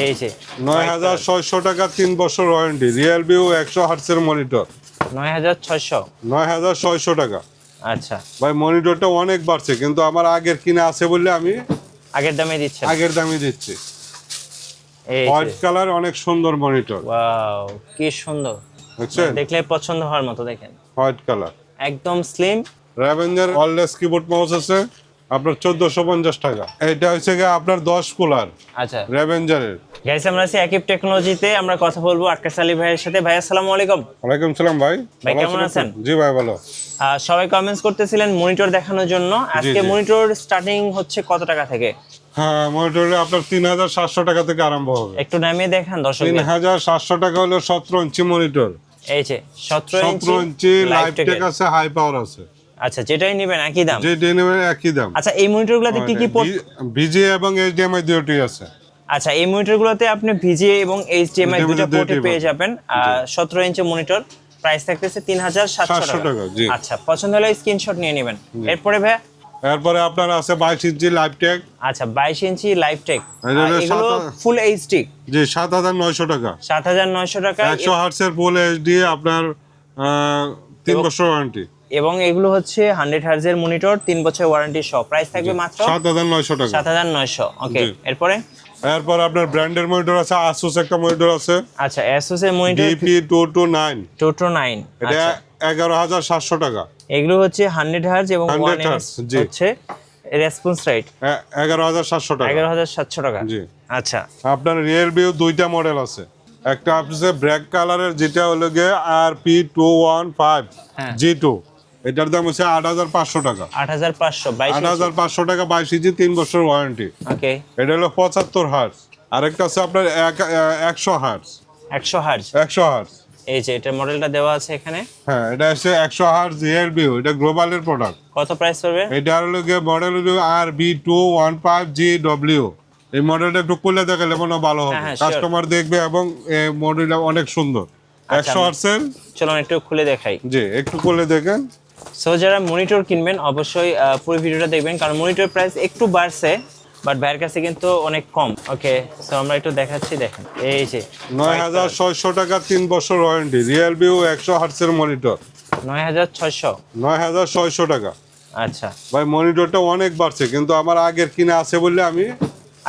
এই যে 9600 টাকা 3 বছর ওয়ারেন্টি রিয়েলভিউ 100 হার্টজের মনিটর 9600। 9600 টাকা। আচ্ছা, ভাই মনিটরটা অনেক বাড়ছে কিন্তু আমার আগের কিনা আছে বলে আমি আগের দামে দিচ্ছেন। আগের দামে দিচ্ছি। এই হোয়াইট কালার অনেক সুন্দর মনিটর, ওয়াও কি সুন্দর, বুঝছেন? দেখলে পছন্দ হওয়ার মতো। দেখেন হোয়াইট কালার, একদম স্লিম। র্যাভেঞ্জার ওয়্যারলেস কিবোর্ড মাউস আছে আপনার 1450 টাকা। এটা হচ্ছে গিয়ে আপনার 10 কুলার আচ্ছা র্যাভেঞ্জারের। গাইস, আমরা আছি আকিব টেকনোলজিতে। আমরা কথা বলবো আক্কাস আলী ভাইয়ের সাথে। ভাই আসসালামু আলাইকুম। ওয়ালাইকুম সালাম ভাই। ভাই ভালো কেমন আছেন? জি ভাই ভালো। সবাই কমেন্টস করতেছিলেন মনিটর দেখানোর জন্য। আজকে জি। মনিটর স্টার্টিং হচ্ছে কত টাকা থেকে? হ্যাঁ মনিটরে আপনার 3700 টাকা থেকে আরম্ভ হবে। একটু নামিয়ে দেখান দর্শক। 3700 টাকা হলো 17 ইঞ্চি মনিটর। এই যে 17 ইঞ্চি লাইভ টেক আছে, হাই পাওয়ার আছে। আচ্ছা, যেটাই নেবেন একই দাম। যে ডেনিমের একই দাম। আচ্ছা, এই মনিটরগুলোতে কি কি পোর্ট? ভিজিএ এবং এইচডিএমআই দুটোই আছে। আচ্ছা, এই মনিটরগুলোতে আপনি ভিজিএ এবং এইচডিএমআই দুটো পোর্টে পেয়ে যাবেন। 17 ইঞ্চি মনিটর, প্রাইস থাকতেছে 3700 টাকা। জি। আচ্ছা, পছন্দ হলে স্ক্রিনশট নিয়ে নেবেন। এরপরে ভাই এরপরে আপনার আছে 22 ইঞ্চি লাইভ টেক। আচ্ছা, 22 ইঞ্চি লাইভ টেক, এগুলো এগুলো ফুল এইচডি। জি 7900 টাকা। 7900 টাকা 100 হার্টজের ফুল এইচডি আপনার 3 বছর ওয়ারেন্টি। এবং এগুলো হচ্ছে 100 হার্জের মনিটর, 3 বছর ওয়ারেন্টি সহ। প্রাইস থাকবে মাত্র 7900 টাকা। 7900। ওকে, এরপরে এরপর আপনার ব্র্যান্ডের মনিটর আছে, আসুস একটা মনিটর আছে। আচ্ছা, Asus এর মনিটর DP229 229। এটা আচ্ছা, 11700 টাকা। এগুলো হচ্ছে 100 হার্জ এবং 100 1 হার্জ, জি। হচ্ছে রেসপন্স রাইট 11700 টাকা। 11700 টাকা। জি। আচ্ছা, আপনার রিয়েলভিউ দুইটা মডেল আছে। একটা আছে ব্ল্যাক কালারের, যেটা হলো গিয়ে RP215 হ্যাঁ। G2। এটার দাম হচ্ছে 8500 টাকা। 8500 22 8500 টাকা, 22 ইঞ্চি, 3 বছর ওয়ারেন্টি। ওকে, এটা হলো 75 হার্জ। আরেকটা আছে আপনার 100 হার্জ। 100 হার্জ। 100 হার্জ, এই যে এটা মডেলটা দেওয়া আছে এখানে। হ্যাঁ এটা হচ্ছে 100 হার্জ রিয়েলভিউ, এটা গ্লোবালের প্রোডাক্ট। কত প্রাইস পড়বে? এটা হলো গিয়ে মডেল হলো RB215GW। এই মডেলটা একটু খুলে দেখালে মনে হয় ভালো হবে, হ্যাঁ, sure। কাস্টমার দেখবে এবং এই মডেলটা অনেক সুন্দর। 100 হার্জের। চলুন একটু খুলে দেখাই। জি একটু খুলে দেখেন। সো যারা মনিটর কিনবেন অবশ্যই পুরো ভিডিওটা দেখবেন, কারণ মনিটর প্রাইস একটু বাড়ছে, বাট ভাইয়ের কাছে কিন্তু অনেক কম। ওকে, সো আমরা একটু দেখাচ্ছি। দেখেন এই যে 9600 টাকা 3 বছর ওয়ারেন্টি রিয়েলভিউ 100 হার্টজের মনিটর 9600। 9600 টাকা। আচ্ছা, ভাই মনিটরটা অনেক বাড়ছে কিন্তু আমার আগের কিনা আছে বলে আমি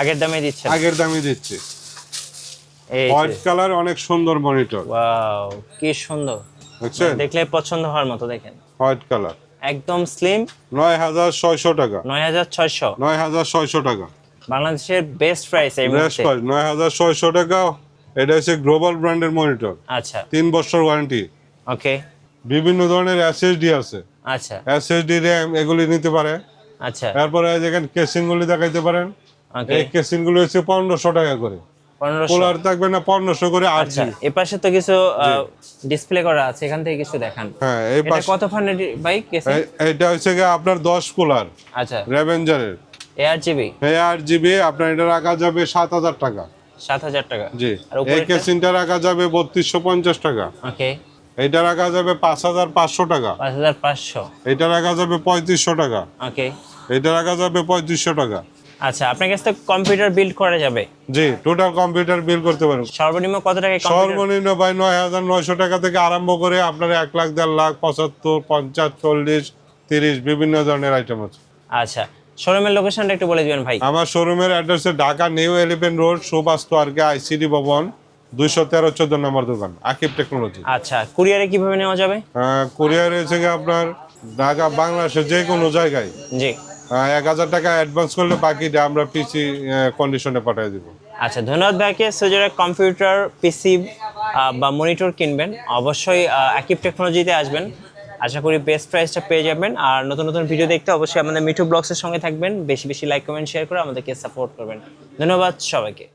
আগের দামে দিচ্ছেন। আগের দামে দিচ্ছি। এই হোয়াইট কালার অনেক সুন্দর মনিটর, ওয়াও কি সুন্দর, বুঝছেন? দেখলে পছন্দ হওয়ার মতো। দেখেন হোয়াইট কালার, একদম স্লিম। 9600 টাকা। 9600 9600 টাকা বাংলাদেশের বেস্ট প্রাইস এই বেস্ট মুহূর্তে। প্রাইস 9600 টাকা। এটা হচ্ছে গ্লোবাল ব্র্যান্ডের মনিটর, আচ্ছা 3 বছর ওয়ারেন্টি। ওকে, বিভিন্ন ধরনের এসএসডি আছে, আচ্ছা এসএসডি র্যাম এগুলি নিতে পারে। আচ্ছা তারপরে যেখানে কেসিং গুলি দেখাইতে পারেন, ওকে। এই কেসিং গুলো হচ্ছে 1500 টাকা করে। 1500। কুলার থাকবে না 1500 করে 8 আচ্ছা, এ পাশে তো কিছু ডিসপ্লে করা আছে, এখান থেকে কিছু দেখান। হ্যাঁ এই এটা পাশে কত ফান্ডের ভাই কেসে? এটা হচ্ছে গিয়ে আপনার 10 কুলার আচ্ছা, র্যাভেঞ্জারের। ARGB। এই 8GB আপনার এটা রাখা যাবে 7000 টাকা। 7000 টাকা। জি। আর এই উপরেরটা? কেসিংটা রাখা যাবে 3250 টাকা। ওকে, এটা রাখা যাবে 5500 টাকা। 5500। এটা রাখা যাবে 3500 টাকা। ওকে, এটা রাখা যাবে 3500 টাকা। আচ্ছা, আপনার কাছে তো কম্পিউটার বিল্ড করা যাবে? জি টোটাল কম্পিউটার বিল করতে পারেন। সর্বনিম্ন কত টাকা কম্পিউটার? সর্বনিম্ন ভাই 9900 টাকা থেকে আরম্ভ করে আপনার 1 লাখ 1.5 লাখ 75 50 40 30 বিভিন্ন ধরনের আইটেম আছে। আচ্ছা, শোরুমের লোকেশনটা একটু বলে দিবেন ভাই। আমার শোরুমের address Dhaka new elephant road, Subhash পার্কে, আইসিডি ভবন, 213 14 নম্বর দোকান, আকিব টেকনোলজি। আচ্ছা, কুরিয়ারে কিভাবে নেওয়া যাবে? কুরিয়ার হচ্ছে গিয়ে আপনার ঢাকা বাংলাদেশের যে কোনো জায়গায় জি। 1000 টাকা অ্যাডভান্স করলে বাকিটা আমরা পিসি কন্ডিশনে পাঠিয়ে দেবো। আচ্ছা, ধন্যবাদ ভাইকে। সো যারা কম্পিউটার, পিসি বা মনিটর কিনবেন অবশ্যই আকিব টেকনোলজিতে আসবেন। আশা করি বেস্ট প্রাইসটা পেয়ে যাবেন। আর নতুন নতুন ভিডিও দেখতে অবশ্যই আমাদের মিঠু ব্লগসের সঙ্গে থাকবেন। বেশি বেশি লাইক কমেন্ট শেয়ার করে আমাদেরকে সাপোর্ট করবেন। ধন্যবাদ সবাইকে।